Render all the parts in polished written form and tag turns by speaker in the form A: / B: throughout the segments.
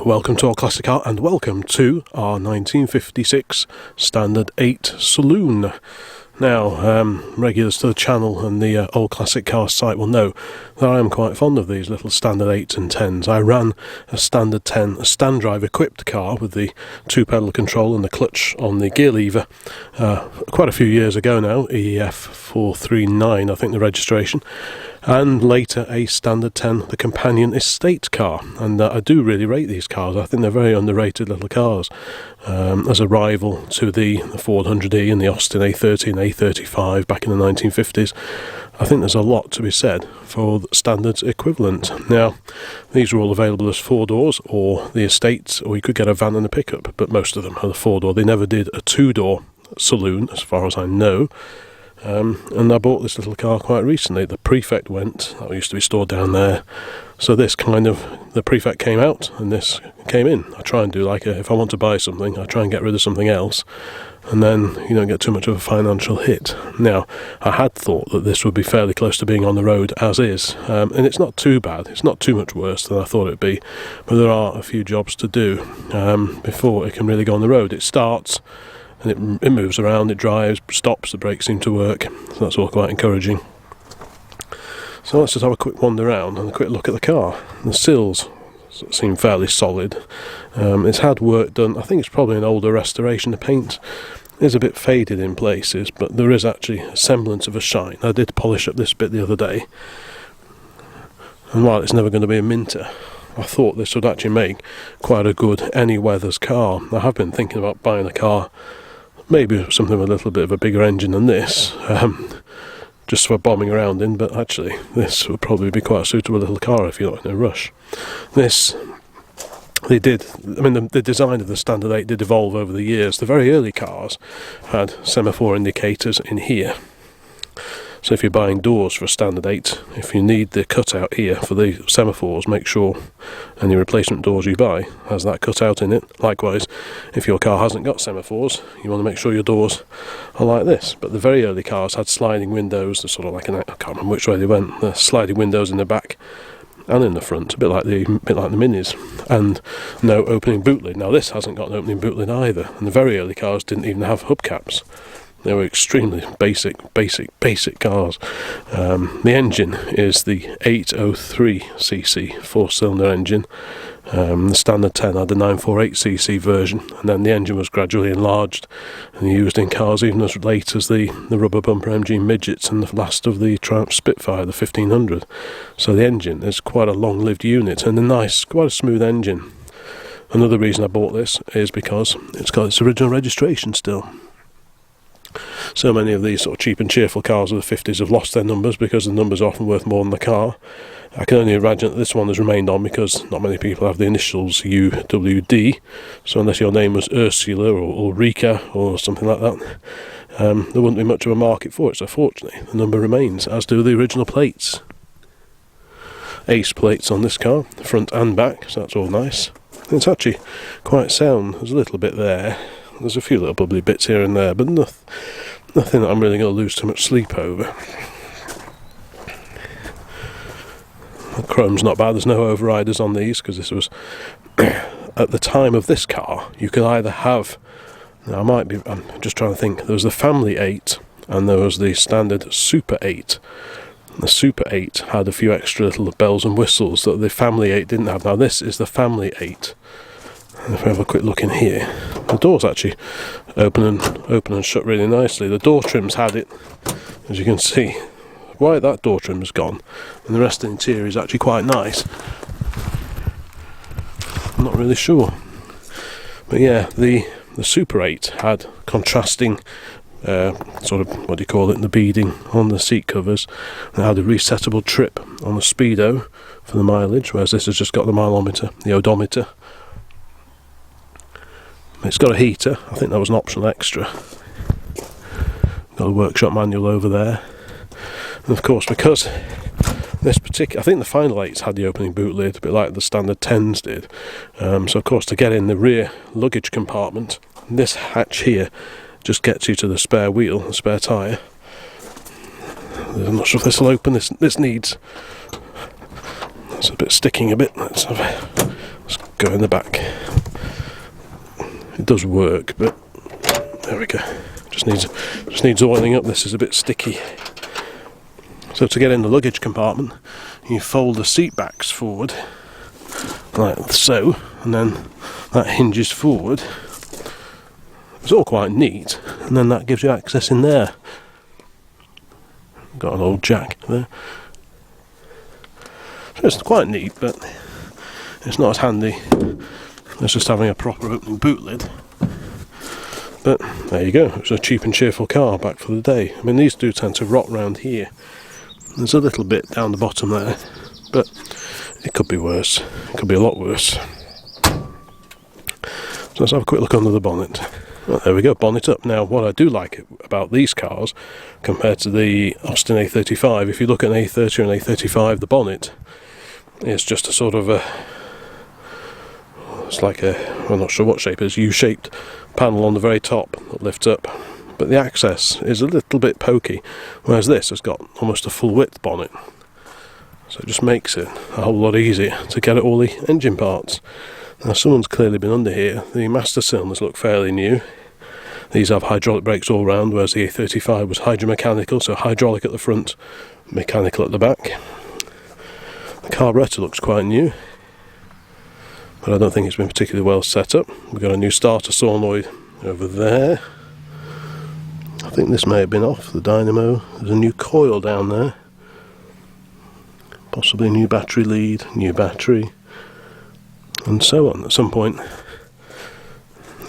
A: Welcome to our classic car and welcome to our 1956 Standard 8 Saloon. Now, regulars to the channel and the old classic car site will know that I am quite fond of these little Standard 8s and 10s. I ran a Standard 10, a stand drive equipped car with the 2-pedal control and the clutch on the gear lever quite a few years ago now, EF439 I think the registration, and later a Standard 10, the companion estate car. And I do really rate these cars. I think they're very underrated little cars as a rival to the Ford 100E and the Austin A30 and A35 back in the 1950s. I think there's a lot to be said for the Standard's equivalent. Now, these are all available as 4-doors or the estates, or you could get a van and a pickup, but most of them are the 4-door. They never did a 2-door saloon, as far as I know. And I bought this little car quite recently. The Prefect went, that used to be stored down there. So this kind of, the Prefect came out and this came in. I try and do if I want to buy something, I try and get rid of something else. And then you don't get too much of a financial hit. Now, I had thought that this would be fairly close to being on the road as is. And it's not too bad. It's not too much worse than I thought it would be. But there are a few jobs to do before it can really go on the road. It starts and it moves around, it drives, stops, the brakes seem to work, so that's all quite encouraging. So let's just have a quick wander around and a quick look at the car. The sills seem fairly solid. It's had work done. I think it's probably an older restoration. The paint is a bit faded in places, but there is actually a semblance of a shine. I did polish up this bit the other day, and while it's never going to be a minter, I thought this would actually make quite a good any weathers car. I have been thinking about buying a car, maybe something with a little bit of a bigger engine than this, just for bombing around in, but actually this would probably be quite a suitable little car if you're not in a rush. This, the design of the Standard 8 did evolve over the years. The very early cars had semaphore indicators in here. So if you're buying doors for a Standard 8, if you need the cutout here for the semaphores, make sure any replacement doors you buy has that cutout in it. Likewise, if your car hasn't got semaphores, you want to make sure your doors are like this. But the very early cars had sliding windows, sort of like I can't remember which way they went, the sliding windows in the back and in the front, a bit like the Minis, and no opening boot lid. Now this hasn't got an opening boot lid either, and the very early cars didn't even have hubcaps. They were extremely basic cars. The engine is the 803cc 4-cylinder engine. The Standard 10 had the 948cc version, and then the engine was gradually enlarged and used in cars even as late as the rubber bumper MG Midgets and the last of the Triumph Spitfire, the 1500. So the engine is quite a long-lived unit and quite a smooth engine. Another reason I bought this is because it's got its original registration still. So many of these sort of cheap and cheerful cars of the 50s have lost their numbers because the numbers are often worth more than the car. I can only imagine that this one has remained on because not many people have the initials UWD, so unless your name was Ursula or Ulrika or something like that, there wouldn't be much of a market for it. So fortunately the number remains, as do the original plates. Ace plates on this car, front and back, so that's all nice. It's actually quite sound. There's a little bit there. There's a few little bubbly bits here and there, but nothing that I'm really going to lose too much sleep over. The chrome's not bad. There's no overriders on these because this was at the time of this car. You could either have, I'm just trying to think. There was the Family 8 and there was the Standard Super 8. The Super 8 had a few extra little bells and whistles that the Family 8 didn't have. Now this is the Family 8. If we have a quick look in here, the doors actually open and shut really nicely. The door trims had it, as you can see. Why that door trim is gone, and the rest of the interior is actually quite nice. I'm not really sure, but yeah, the Super 8 had contrasting sort of, what do you call it, the beading on the seat covers. It had a resettable trip on the speedo for the mileage, whereas this has just got the mileometer, the odometer. It's got a heater. I think that was an optional extra. Got a workshop manual over there. And of course, because this particular, I think the final 8s had the opening boot lid, a bit like the Standard 10s did. So of course, to get in the rear luggage compartment, this hatch here just gets you to the spare wheel, the spare tyre. I'm not sure if this will open. This needs. It's a bit sticking a bit. Let's go in the back. It does work, but there we go. Just needs oiling up. This is a bit sticky. So to get in the luggage compartment, you fold the seat backs forward, like so, and then that hinges forward. It's all quite neat, and then that gives you access in there. Got an old jack there. So it's quite neat, but it's not as handy as just having a proper opening boot lid. But there you go, it's a cheap and cheerful car back for the day. I mean, these do tend to rot round here. There's a little bit down the bottom there, but it could be worse. It could be a lot worse. So let's have a quick look under the bonnet. Well, there we go, bonnet up. Now, what I do like about these cars compared to the Austin A35, if you look at an A30 or an A35, the bonnet is just a sort of a, it's like a, I'm not sure what shape it is, U-shaped panel on the very top that lifts up, but the access is a little bit pokey, whereas this has got almost a full width bonnet, so it just makes it a whole lot easier to get at all the engine parts. Now, someone's clearly been under here. The master cylinders look fairly new. These have hydraulic brakes all round, whereas the A35 was hydromechanical, so hydraulic at the front, mechanical at the back. The carburettor looks quite new, but I don't think it's been particularly well set up. We've got a new starter solenoid over there. I think this may have been off, the dynamo. There's a new coil down there. Possibly a new battery lead, new battery, and so on. At some point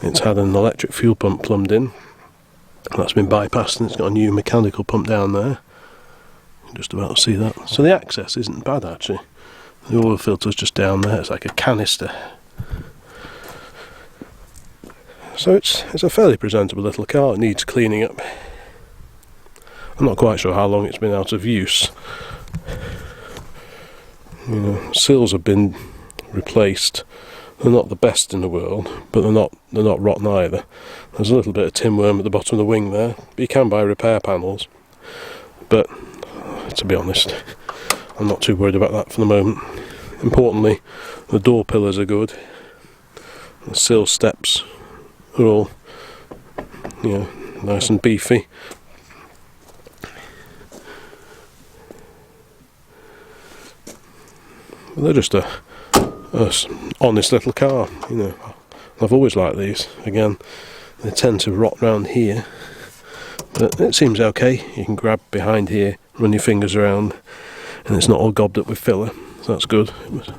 A: it's had an electric fuel pump plumbed in. That's been bypassed and it's got a new mechanical pump down there. Just about to see that. So the access isn't bad actually. The oil filter's just down there, it's like a canister. So it's a fairly presentable little car. It needs cleaning up. I'm not quite sure how long it's been out of use. You know, sills have been replaced. They're not the best in the world, but they're not rotten either. There's a little bit of tin worm at the bottom of the wing there, but you can buy repair panels. But to be honest, I'm not too worried about that for the moment. Importantly, the door pillars are good. The sill steps are all, you know, nice and beefy. But they're just a honest little car, you know. I've always liked these. Again, they tend to rot round here, but it seems okay. You can grab behind here, run your fingers around, and it's not all gobbed up with filler, so that's good. It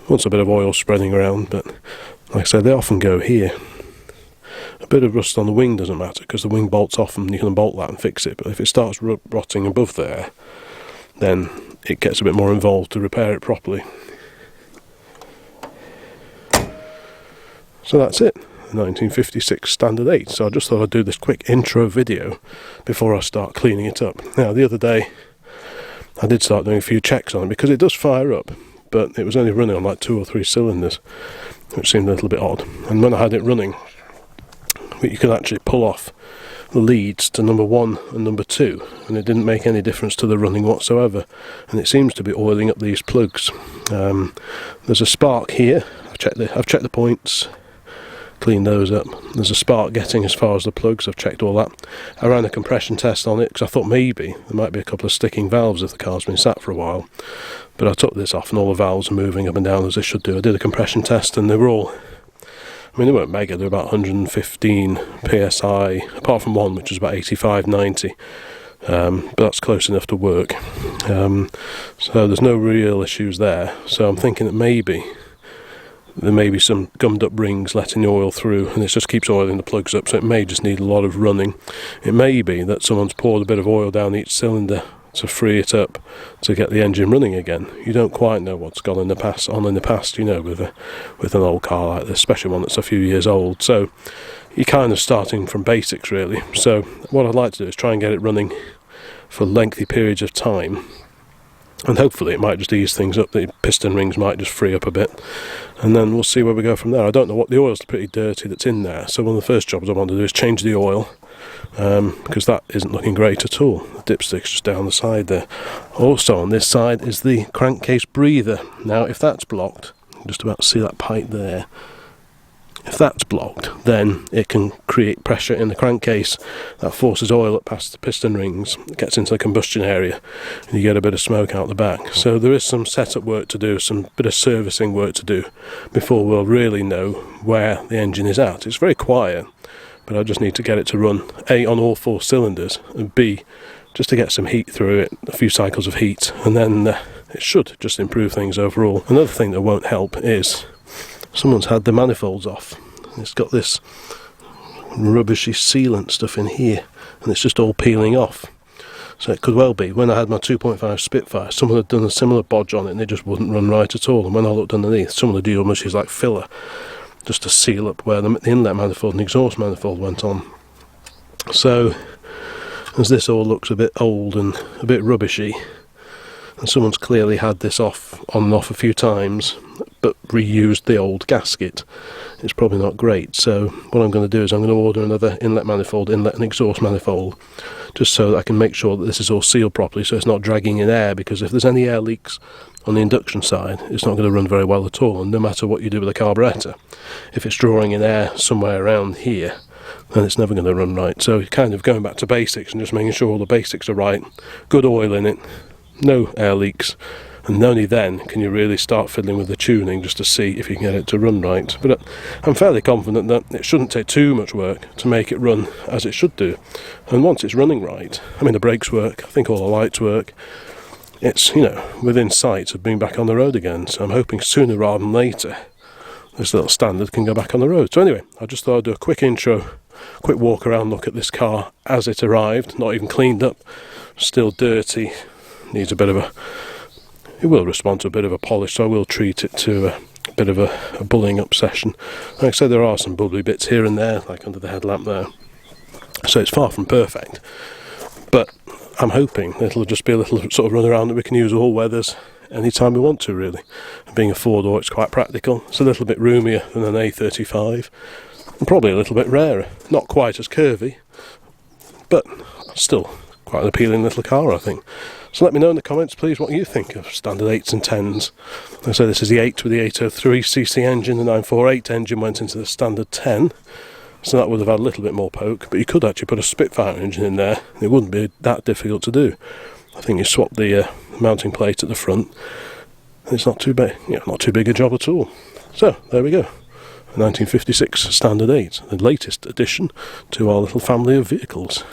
A: wants a bit of oil spreading around, but like I said, they often go here. A bit of rust on the wing doesn't matter, because the wing bolts off and you can bolt that and fix it, but if it starts rotting above there, then it gets a bit more involved to repair it properly. So that's it, 1956 Standard 8. So I just thought I'd do this quick intro video before I start cleaning it up. Now, the other day I did start doing a few checks on it, because it does fire up, but it was only running on like 2 or 3 cylinders, which seemed a little bit odd. And when I had it running, you could actually pull off the leads to number 1 and number 2, and it didn't make any difference to the running whatsoever. And it seems to be oiling up these plugs. There's a spark here. I've checked the points, cleaned those up. There's a spark getting as far as the plugs. I've checked all that. I ran a compression test on it because I thought maybe there might be a couple of sticking valves if the car's been sat for a while, but I took this off and all the valves are moving up and down as they should do. I did a compression test and they were all, I mean, they weren't mega, they were about 115 psi, apart from one which was about 85, 90, but that's close enough to work. So there's no real issues there. So I'm thinking that maybe there may be some gummed up rings letting the oil through, and it just keeps oiling the plugs up, so it may just need a lot of running. It may be that someone's poured a bit of oil down each cylinder to free it up to get the engine running again. You don't quite know what's gone in the past, you know, with an old car like this, especially one that's a few years old. So you're kind of starting from basics really. So what I'd like to do is try and get it running for lengthy periods of time, and hopefully it might just ease things up. The piston rings might just free up a bit, and then we'll see where we go from there. I don't know what, the oil's pretty dirty that's in there, so one of the first jobs I want to do is change the oil, because that isn't looking great at all. The dipstick's just down the side there. Also on this side is the crankcase breather. Now if that's blocked, just about see that pipe there. If that's blocked, then it can create pressure in the crankcase that forces oil up past the piston rings, gets into the combustion area, and you get a bit of smoke out the back. So there is some setup work to do, some bit of servicing work to do before we'll really know where the engine is at. It's very quiet, but I just need to get it to run A, on all 4 cylinders, and B, just to get some heat through it, a few cycles of heat, and then it should just improve things overall. Another thing that won't help is someone's had the manifolds off. It's got this rubbishy sealant stuff in here, and it's just all peeling off. So it could well be, when I had my 2.5 Spitfire, someone had done a similar bodge on it and it just wouldn't run right at all. And when I looked underneath, some of the deal is like filler, just to seal up where the inlet manifold and exhaust manifold went on. So, as this all looks a bit old and a bit rubbishy, and someone's clearly had this off, on and off a few times, but reused the old gasket, it's probably not great. So what I'm going to do is I'm going to order another inlet manifold, inlet and exhaust manifold, just so that I can make sure that this is all sealed properly, so it's not dragging in air, because if there's any air leaks on the induction side, it's not going to run very well at all. And no matter what you do with the carburettor, if it's drawing in air somewhere around here, then it's never going to run right. So kind of going back to basics and just making sure all the basics are right, good oil in it, no air leaks, and only then can you really start fiddling with the tuning just to see if you can get it to run right. But I'm fairly confident that it shouldn't take too much work to make it run as it should do. And once it's running right, I mean, the brakes work, I think all the lights work, it's, you know, within sight of being back on the road again. So I'm hoping sooner rather than later this little standard can go back on the road. So anyway, I just thought I'd do a quick intro, quick walk around look at this car as it arrived, not even cleaned up, still dirty, needs a bit of a, it will respond to a bit of a polish, so I will treat it to a bit of a bullying up session. Like I said, there are some bubbly bits here and there, like under the headlamp there, so it's far from perfect, but I'm hoping it'll just be a little sort of run around that we can use all weathers anytime we want to, really. And being a 4-door, it's quite practical. It's a little bit roomier than an A35, and probably a little bit rarer, not quite as curvy, but still quite an appealing little car, I think. So let me know in the comments, please, what you think of standard 8s and 10s. Like I say, this is the 8 with the 803cc engine. The 948 engine went into the standard 10, so that would have had a little bit more poke, but you could actually put a Spitfire engine in there. It wouldn't be that difficult to do. I think you swap the mounting plate at the front, and it's not too big, not too big a job at all. So there we go, a 1956 standard 8, the latest addition to our little family of vehicles.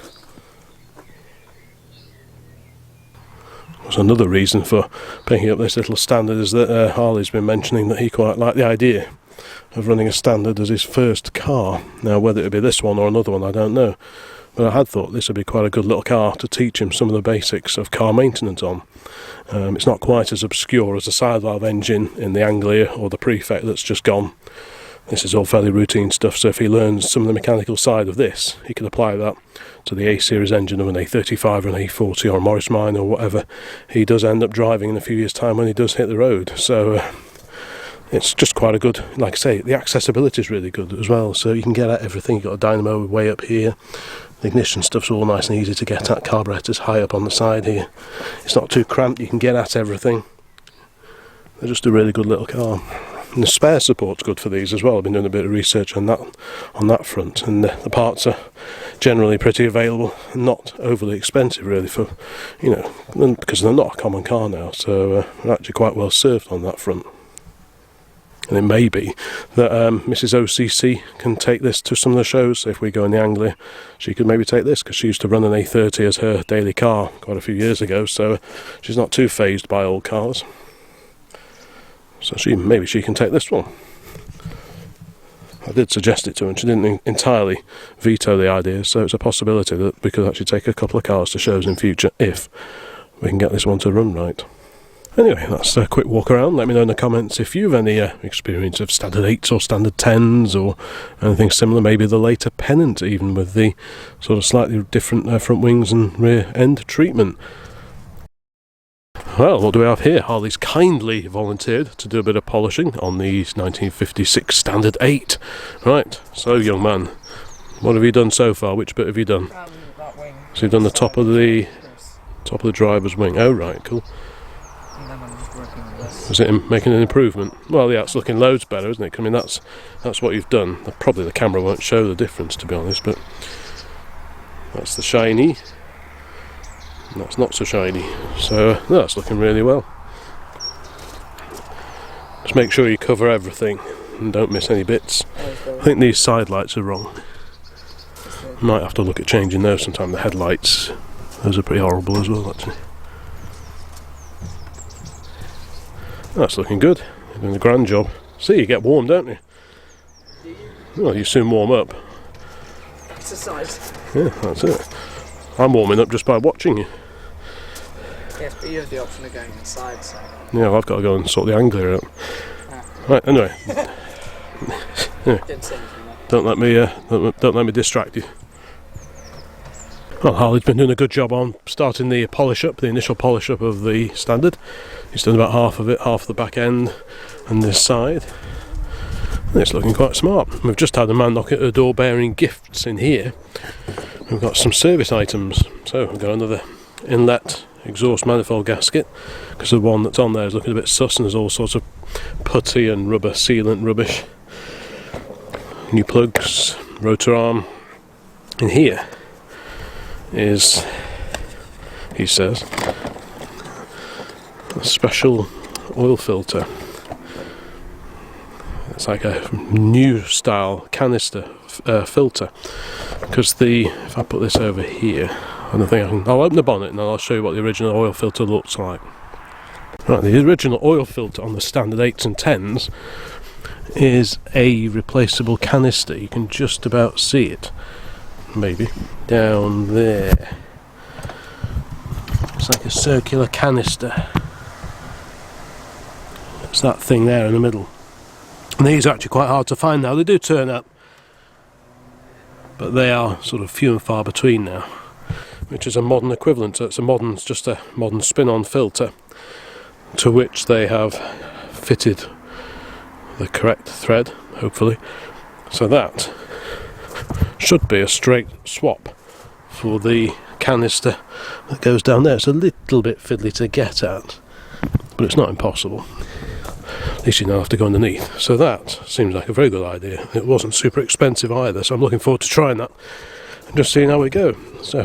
A: So another reason for picking up this little standard is that Harley's been mentioning that he quite liked the idea of running a standard as his first car. Now, whether it would be this one or another one, I don't know, but I had thought this would be quite a good little car to teach him some of the basics of car maintenance on. It's not quite as obscure as the side valve engine in the Anglia or the Prefect that's just gone. This is all fairly routine stuff, so if he learns some of the mechanical side of this, he can apply that to the A-series engine of an A35 or an A40 or a Morris Minor or whatever he does end up driving in a few years' time when he does hit the road. So it's just quite a good, like I say, the accessibility is really good as well, so you can get at everything. You've got a dynamo way up here, the ignition stuff's all nice and easy to get at, carburettor's high up on the side here. It's not too cramped, you can get at everything. They're just a really good little car. And the spare support's good for these as well. I've been doing a bit of research on that front, and the parts are generally pretty available and not overly expensive, really, for, because they're not a common car now, so they're actually quite well served on that front. And it may be that Mrs. OCC can take this to some of the shows. So if we go in the Anglia, she could maybe take this, because she used to run an A30 as her daily car quite a few years ago, so she's not too fazed by old cars. So maybe she can take this one. I did suggest it to her and she didn't entirely veto the idea, so it's a possibility that we could actually take a couple of cars to shows in future if we can get this one to run right. Anyway, that's a quick walk around. Let me know in the comments if you've any experience of standard 8s or standard 10s or anything similar, maybe the later Pennant even, with the sort of slightly different front wings and rear end treatment. Well, what do we have here? Harley's kindly volunteered to do a bit of polishing on the 1956 Standard 8. Right, so young man, what have you done so far? Which bit have you done?
B: That wing.
A: So you've done the top of the driver's wing. Oh right, cool.
B: And then I'm just working on this.
A: Is it making an improvement? Well, yeah, it's looking loads better, isn't it? I mean, that's what you've done. Probably the camera won't show the difference, to be honest, but that's the shiny, and that's not so shiny. So that's looking really well. Just make sure you cover everything and don't miss any bits. I think these side lights are wrong. Might have to look at changing those sometime. The headlights, those are pretty horrible as well, actually. That's looking good. You're doing a grand job. See, you get warm, don't you?
B: Do you?
A: Well, you soon warm up.
B: Exercise.
A: Yeah, that's it. I'm warming up just by watching you.
B: Yes, but you have the option of going inside, so...
A: Yeah, well, I've got to go and sort the angler out.
B: Ah.
A: Right, anyway. Yeah.
B: Didn't say anything there.
A: Don't let me distract you. Well, Harley's been doing a good job on starting the polish up, the initial polish up of the Standard. He's done about half of it, half the back end and this side. And it's looking quite smart. We've just had a man knock at the door bearing gifts in here. We've got some service items. So we've got another inlet exhaust manifold gasket, because the one that's on there is looking a bit sus and there's all sorts of putty and rubber sealant rubbish. New plugs, rotor arm. In here is, he says, a special oil filter. It's like a new style canister filter, because if I put this over here, I don't think I'll open the bonnet and I'll show you what the original oil filter looks like. Right, the original oil filter on the Standard 8s and 10s is a replaceable canister. You can just about see it, maybe, down there. It's like a circular canister. It's that thing there in the middle. And these are actually quite hard to find now. They do turn up, but they are sort of few and far between now, which is a modern equivalent. So it's just a modern spin-on filter to which they have fitted the correct thread, hopefully. So that should be a straight swap for the canister that goes down there. It's a little bit fiddly to get at, but it's not impossible. At least you don't have to go underneath. So that seems like a very good idea. It wasn't super expensive either, so I'm looking forward to trying that and just seeing how we go. So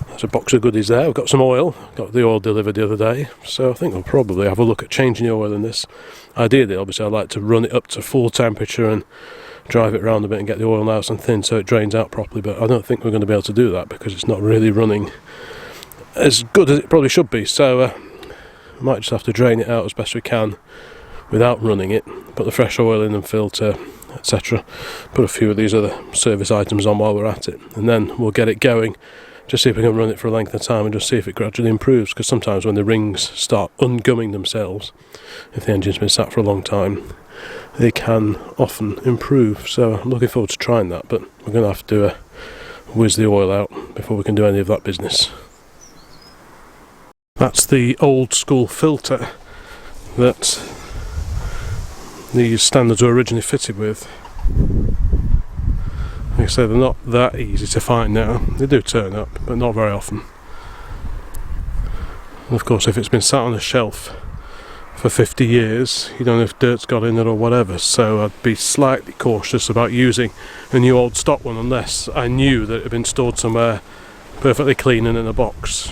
A: there's a box of goodies there. We've got some oil. Got the oil delivered the other day, so I think we'll probably have a look at changing the oil in this. Ideally, obviously, I'd like to run it up to full temperature and drive it around a bit and get the oil nice and thin so it drains out properly, but I don't think we're going to be able to do that because it's not really running as good as it probably should be. So we might just have to drain it out as best we can without running it, put the fresh oil in and filter, etc. Put a few of these other service items on while we're at it, and then we'll get it going. Just see if we can run it for a length of time and just see if it gradually improves, because sometimes when the rings start ungumming themselves, if the engine's been sat for a long time, they can often improve. So I'm looking forward to trying that, but we're going to have to whiz the oil out before we can do any of that business. That's the old school filter that these Standards were originally fitted with. Like I say, they're not that easy to find now. They do turn up, but not very often. And of course, if it's been sat on a shelf for 50 years, you don't know if dirt's got in it or whatever, so I'd be slightly cautious about using a new old stock one unless I knew that it had been stored somewhere perfectly clean and in a box.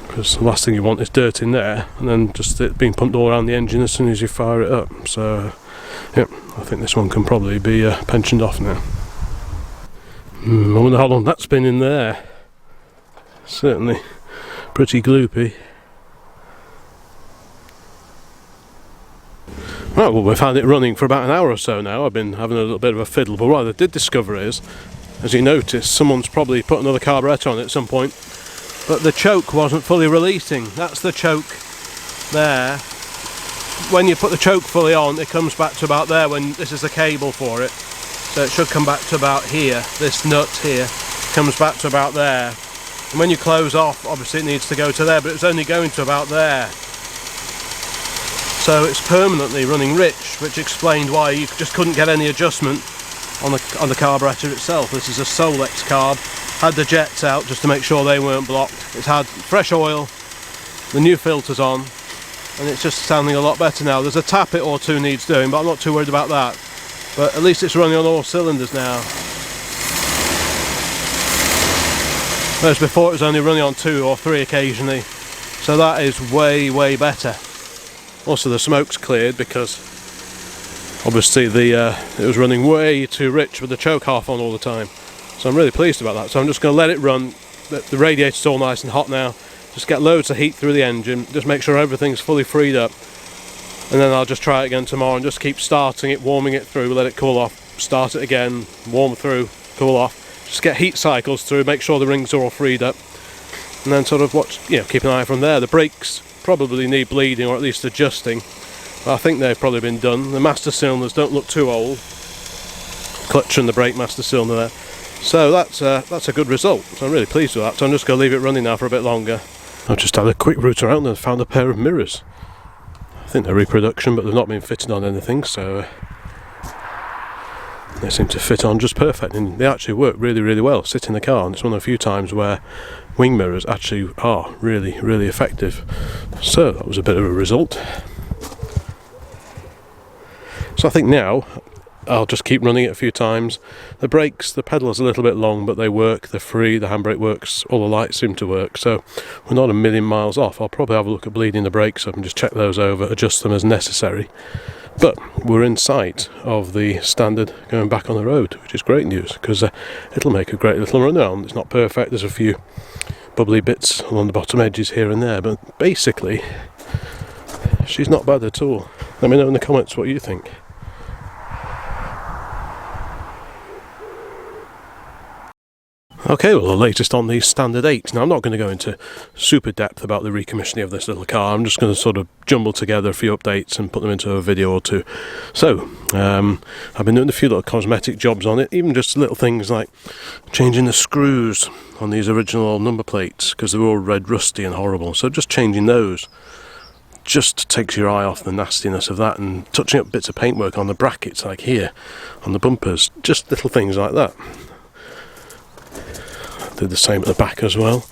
A: Because the last thing you want is dirt in there and then just it being pumped all around the engine as soon as you fire it up. So yeah, I think this one can probably be pensioned off now. I wonder how long that's been in there. Certainly pretty gloopy. Right, well, we've had it running for about an hour or so now. I've been having a little bit of a fiddle, but what I did discover is, as you notice, someone's probably put another carburettor on it at some point, but the choke wasn't fully releasing. That's the choke there. When you put the choke fully on, it comes back to about there when this is the cable for it. So it should come back to about here. This nut here comes back to about there. And when you close off, obviously it needs to go to there, but it's only going to about there. So it's permanently running rich, which explained why you just couldn't get any adjustment on the carburettor itself. This is a Solex carb. Had the jets out just to make sure they weren't blocked. It's had fresh oil, the new filters on, and it's just sounding a lot better now. There's a tappet or two needs doing, but I'm not too worried about that. But at least it's running on all cylinders now. Whereas before it was only running on 2 or 3 occasionally. So that is way, way better. Also the smoke's cleared because obviously it was running way too rich with the choke half on all the time. So I'm really pleased about that. So I'm just going to let it run. The radiator's all nice and hot now. Just get loads of heat through the engine. Just make sure everything's fully freed up. And then I'll just try it again tomorrow and just keep starting it, warming it through, let it cool off, start it again, warm through, cool off. Just get heat cycles through, make sure the rings are all freed up. And then sort of watch, keep an eye from there. The brakes probably need bleeding or at least adjusting. But I think they've probably been done. The master cylinders don't look too old. Clutch and the brake master cylinder there. So that's a good result. So I'm really pleased with that. So I'm just going to leave it running now for a bit longer. I've just had a quick route around and found a pair of mirrors. I think they're reproduction, but they've not been fitted on anything, so they seem to fit on just perfect, and they actually work really, really well. Sit in the car, and it's one of the few times where wing mirrors actually are really, really effective. So that was a bit of a result. So I think now I'll just keep running it a few times. The brakes, the pedal's a little bit long, but they work, they're free, the handbrake works, all the lights seem to work, so we're not a million miles off. I'll probably have a look at bleeding the brakes up and just check those over, adjust them as necessary. But we're in sight of the standard going back on the road, which is great news, because it'll make a great little run around. It's not perfect, there's a few bubbly bits along the bottom edges here and there, but basically she's not bad at all. Let me know in the comments what you think. Okay, well, the latest on the Standard 8. Now, I'm not going to go into super depth about the recommissioning of this little car. I'm just going to sort of jumble together a few updates and put them into a video or two. So, I've been doing a few little cosmetic jobs on it, even just little things like changing the screws on these original number plates, because they were all red, rusty and horrible. So just changing those just takes your eye off the nastiness of that, and touching up bits of paintwork on the brackets, like here, on the bumpers. Just little things like that. Did the same at the back as well.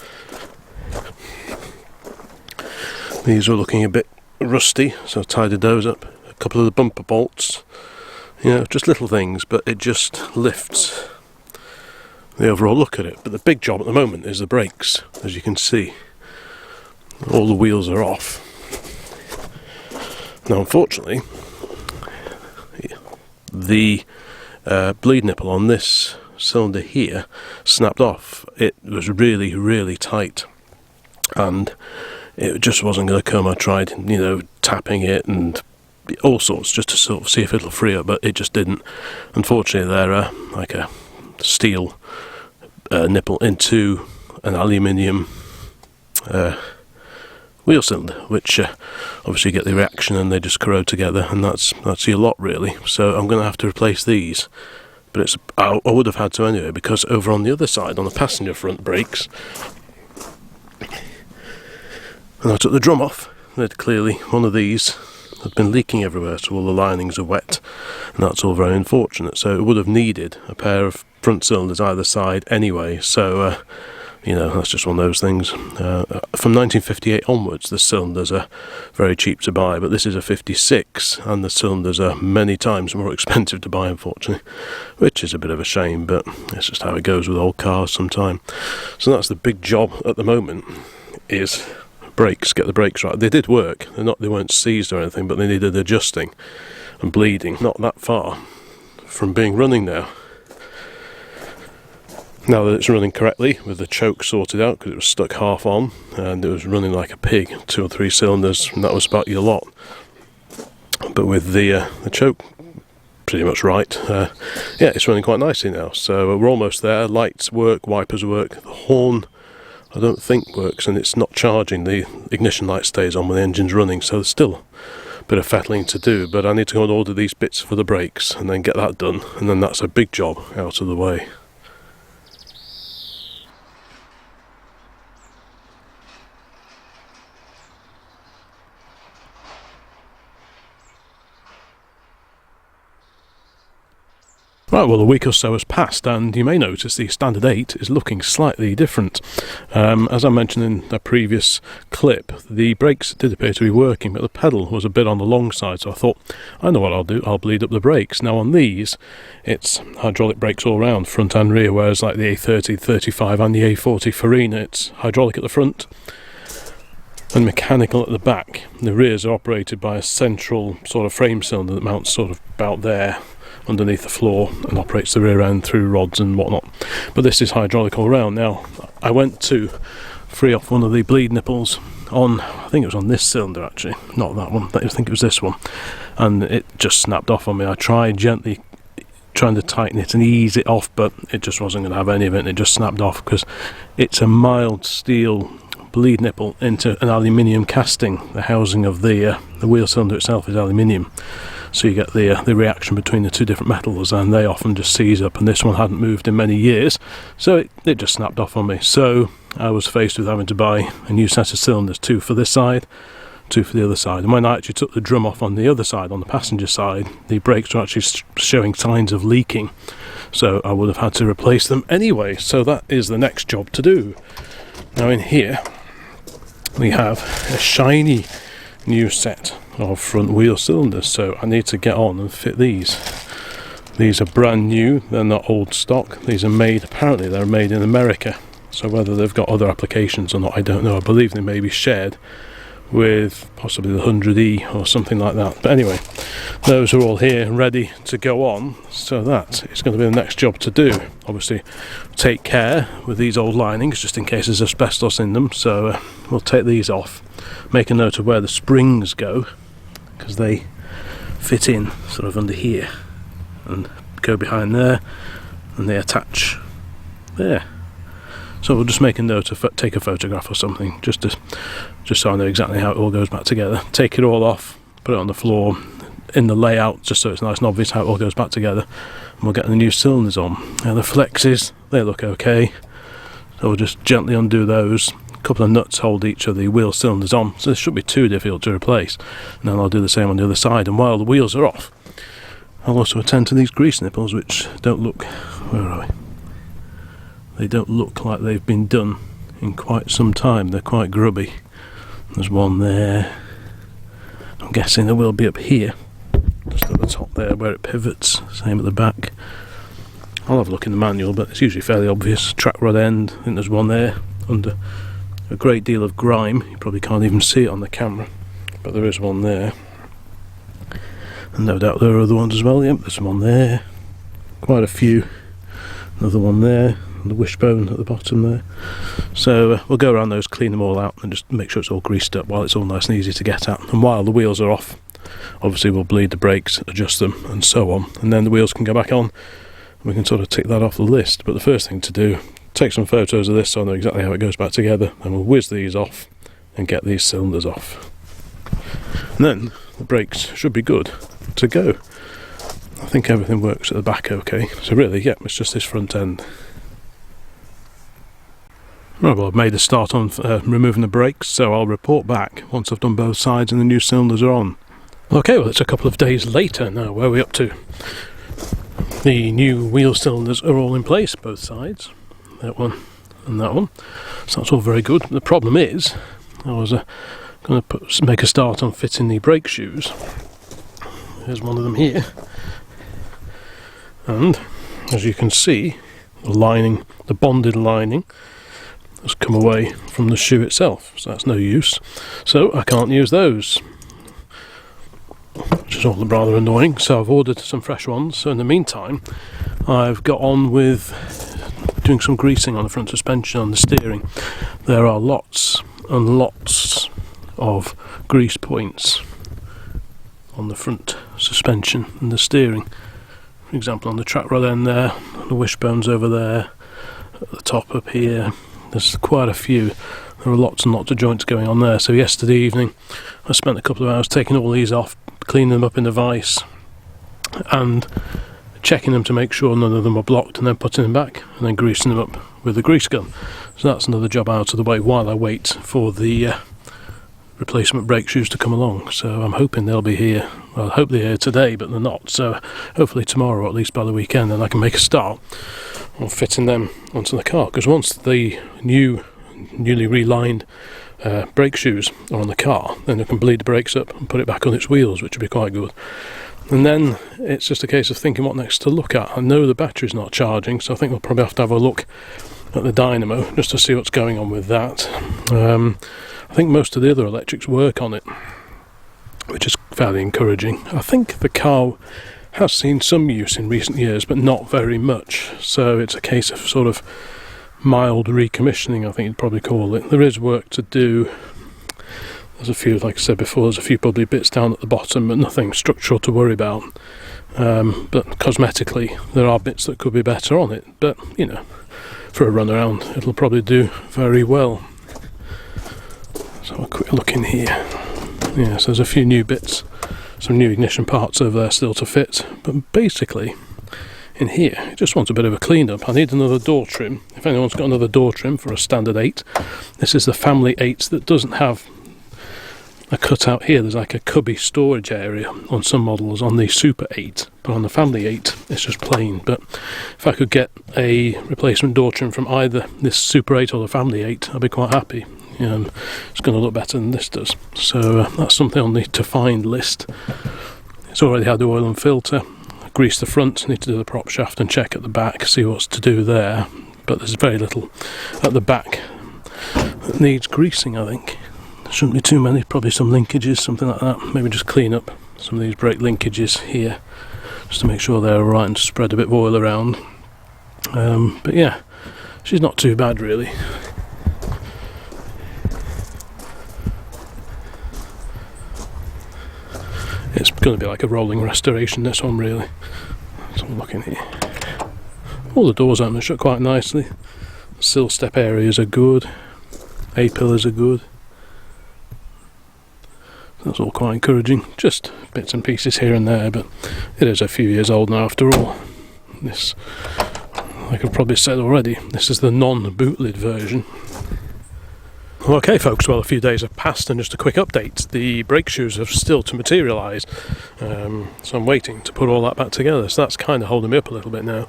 A: These were looking a bit rusty, so I tidied those up. A couple of the bumper bolts, just little things, but it just lifts the overall look at it. But the big job at the moment is the brakes, as you can see. All the wheels are off. Now, unfortunately, the bleed nipple on this cylinder here snapped off. It was really, really tight, and it just wasn't going to come. I tried, tapping it and all sorts just to sort of see if it'll free up, but it just didn't. Unfortunately, they're like a steel nipple into an aluminium wheel cylinder, which obviously get the reaction and they just corrode together, and that's your lot really. So I'm going to have to replace these. But I would have had to anyway, because over on the other side, on the passenger front brakes, and I took the drum off, they'd clearly, one of these had been leaking everywhere, so all the linings are wet, and that's all very unfortunate. So it would have needed a pair of front cylinders either side anyway, so that's just one of those things. From 1958 onwards, the cylinders are very cheap to buy, but this is a 56, and the cylinders are many times more expensive to buy, unfortunately, which is a bit of a shame, but it's just how it goes with old cars sometimes. So that's the big job at the moment, is brakes, get the brakes right. They did work, they weren't seized or anything, but they needed adjusting and bleeding. Not that far from being running now. Now that it's running correctly, with the choke sorted out, because it was stuck half on, and it was running like a pig, 2 or 3 cylinders, and that was about your lot. But with the choke pretty much right, it's running quite nicely now. So we're almost there. Lights work, wipers work. The horn, I don't think works, and it's not charging. The ignition light stays on when the engine's running, so there's still a bit of fettling to do. But I need to go and order these bits for the brakes, and then get that done, and then that's a big job out of the way. Right, well, a week or so has passed, and you may notice the Standard 8 is looking slightly different. As I mentioned in a previous clip, the brakes did appear to be working, but the pedal was a bit on the long side, so I thought, I know what I'll do, I'll bleed up the brakes. Now on these, it's hydraulic brakes all round, front and rear, whereas like the A30, 35 and the A40 Farina, it's hydraulic at the front and mechanical at the back. The rears are operated by a central sort of frame cylinder that mounts sort of about there, underneath the floor, and operates the rear end through rods and whatnot. But this is hydraulic all round. Now, I went to free off one of the bleed nipples on, I think it was on this cylinder actually, not that one, I think it was this one, and it just snapped off on me. I tried gently trying to tighten it and ease it off, but it just wasn't going to have any of it, and it just snapped off because it's a mild steel bleed nipple into an aluminium casting. The housing of the wheel cylinder itself is aluminium, so you get the reaction between the two different metals, and they often just seize up, and this one hadn't moved in many years, so it just snapped off on me. So I was faced with having to buy a new set of cylinders, 2 for this side, 2 for the other side. And when I actually took the drum off on the other side, on the passenger side, the brakes were actually showing signs of leaking, so I would have had to replace them anyway. So that is the next job to do. Now in here we have a shiny new set of front wheel cylinders, so I need to get on and fit these. These are brand new, they're not old stock. These are made, apparently they're made in America, so whether they've got other applications or not, I don't know. I believe they may be shared with possibly the 100E or something like that. But anyway, those are all here and ready to go on, so that is going to be the next job to do. Obviously take care with these old linings just in case there's asbestos in them, so we'll take these off, make a note of where the springs go, because they fit in sort of under here and go behind there, and they attach there. So we'll just make a note of, take a photograph or something, just so I know exactly how it all goes back together. Take it all off, put it on the floor in the layout, just so it's nice and obvious how it all goes back together, and we'll get the new cylinders on. Now the flexes, they look okay, so we'll just gently undo those. A couple of nuts hold each of the wheel cylinders on, so this shouldn't be too difficult to replace. And then I'll do the same on the other side, and while the wheels are off, I'll also attend to these grease nipples, which don't look, where are they? They don't look like they've been done in quite some time. They're quite grubby. There's one there. I'm guessing there will be up here, just at the top there where it pivots. Same at the back. I'll have a look in the manual, but it's usually fairly obvious. Track rod end, I think there's one there under a great deal of grime. You probably can't even see it on the camera, but there is one there. And no doubt there are other ones as well. Yep, there's one there. Quite a few. Another one there. The wishbone at the bottom there. So we'll go around those, clean them all out, and just make sure it's all greased up while it's all nice and easy to get at. And while the wheels are off, obviously we'll bleed the brakes, adjust them, and so on, and then the wheels can go back on. We can sort of tick that off the list. But the first thing to do, take some photos of this so I know exactly how it goes back together, and we'll whiz these off and get these cylinders off. And then the brakes should be good to go. I think everything works at the back okay. So really, yeah, it's just this front end. Right, well, I've made a start on removing the brakes, so I'll report back once I've done both sides and the new cylinders are on. Okay, well, it's a couple of days later now. Where are we up to? The new wheel cylinders are all in place, both sides. That one and that one. So that's all very good. The problem is, I was going to make a start on fitting the brake shoes. There's one of them here. And, as you can see, the lining, the bonded lining, has come away from the shoe itself, so that's no use. So I can't use those, which is all rather annoying. So I've ordered some fresh ones. So in the meantime, I've got on with doing some greasing on the front suspension, on the steering. There are lots and lots of grease points on the front suspension and the steering. For example, on the track rod end there, the wishbones over there, at the top up here. There's quite a few. There are lots and lots of joints going on there. So yesterday evening I spent a couple of hours taking all these off, cleaning them up in the vise and checking them to make sure none of them are blocked, and then putting them back and then greasing them up with a grease gun. So that's another job out of the way while I wait for the replacement brake shoes to come along, so I'm hoping they'll be here. Well, I hope they're here today, but they're not, so hopefully tomorrow, or at least by the weekend, then I can make a start on fitting them onto the car, because once the newly relined brake shoes are on the car, then I can bleed the brakes up and put it back on its wheels, which would be quite good. And then it's just a case of thinking what next to look at. I know the battery's not charging, so I think we'll probably have to have a look at the dynamo just to see what's going on with that. I think most of the other electrics work on it, which is fairly encouraging. I think the car has seen some use in recent years, but not very much, so it's a case of sort of mild recommissioning, I think you'd probably call it. There is work to do. There's a few, like I said before, there's a few probably bits down at the bottom, but nothing structural to worry about. But cosmetically, there are bits that could be better on it, but you know, for a run around, it'll probably do very well. So a quick look in here. Yes, there's a few new bits, some new ignition parts over there still to fit, but basically in here it just wants a bit of a clean up. I need another door trim. If anyone's got another door trim for a standard 8, this is the family 8 that doesn't have a cutout here. There's like a cubby storage area on some models on the Super 8, but on the Family 8 it's just plain. But if I could get a replacement door trim from either this Super 8 or the Family 8, I'd be quite happy. It's going to look better than this does, so that's something on the to find list. It's already had the oil and filter, grease the front, need to do the prop shaft and check at the back, see what's to do there, but there's very little at the back that needs greasing. I think there shouldn't be too many, probably some linkages, something like that. Maybe just clean up some of these brake linkages here just to make sure they're alright and spread a bit of oil around. But yeah, she's not too bad really. It's going to be like a rolling restoration, this one really. So I'm looking here. All the doors open and shut quite nicely. Sill step areas are good. A-pillars are good. That's all quite encouraging. Just bits and pieces here and there, but it is a few years old now after all. This, like I've probably said already, this is the non-bootlit version. Okay folks, well a few days have passed and just a quick update. The brake shoes have still to materialise, so I'm waiting to put all that back together, so that's kind of holding me up a little bit now.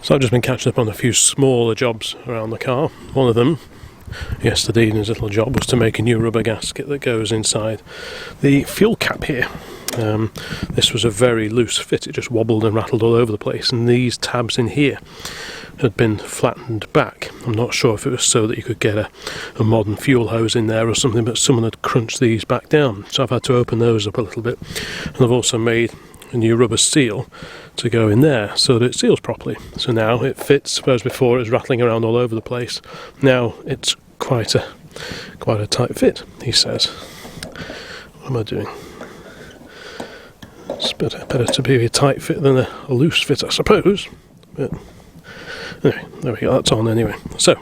A: So I've just been catching up on a few smaller jobs around the car. One of them, yesterday evening's little job, was to make a new rubber gasket that goes inside the fuel cap here. This was a very loose fit, it just wobbled and rattled all over the place, and these tabs in here had been flattened back. I'm not sure if it was so that you could get a modern fuel hose in there or something, but someone had crunched these back down, so I've had to open those up a little bit, and I've also made a new rubber seal to go in there so that it seals properly. So now it fits, whereas before it was rattling around all over the place. Now it's quite a tight fit, he says. What am I doing? It's better to be a tight fit than a loose fit, I suppose. But anyway, there we go, that's on anyway. So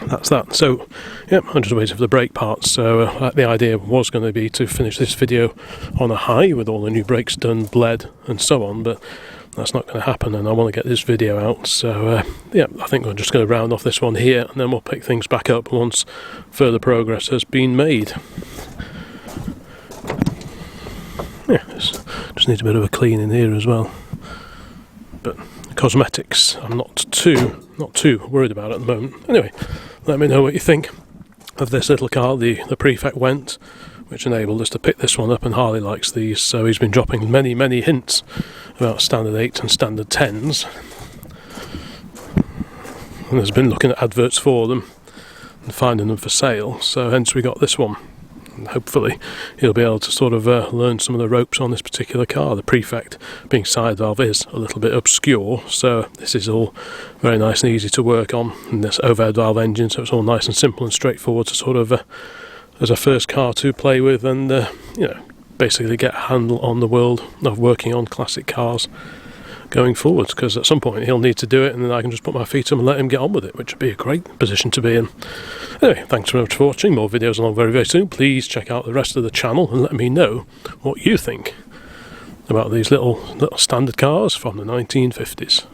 A: that's that. So yeah, I'm just waiting for the brake parts. So the idea was going to be to finish this video on a high with all the new brakes done, bled and so on, but that's not going to happen, and I want to get this video out. So yeah, I think we're just going to round off this one here, and then we'll pick things back up once further progress has been made. Yeah, just needs a bit of a clean in here as well. But cosmetics, I'm not too worried about at the moment. Anyway, let me know what you think of this little car. The Prefect went, which enabled us to pick this one up, and Harley likes these, so he's been dropping many hints about standard 8 and standard 10s, and has been looking at adverts for them and finding them for sale, so hence we got this one. And hopefully he'll be able to sort of learn some of the ropes on this particular car. The Prefect, being side valve, is a little bit obscure, so this is all very nice and easy to work on, and this overhead valve engine, so it's all nice and simple and straightforward to sort of as a first car to play with, and you know, basically get a handle on the world of working on classic cars going forwards, because at some point he'll need to do it, and then I can just put my feet up and let him get on with it, which would be a great position to be in. Anyway, thanks very much for watching. More videos along very soon. Please check out the rest of the channel and let me know what you think about these little standard cars from the 1950s.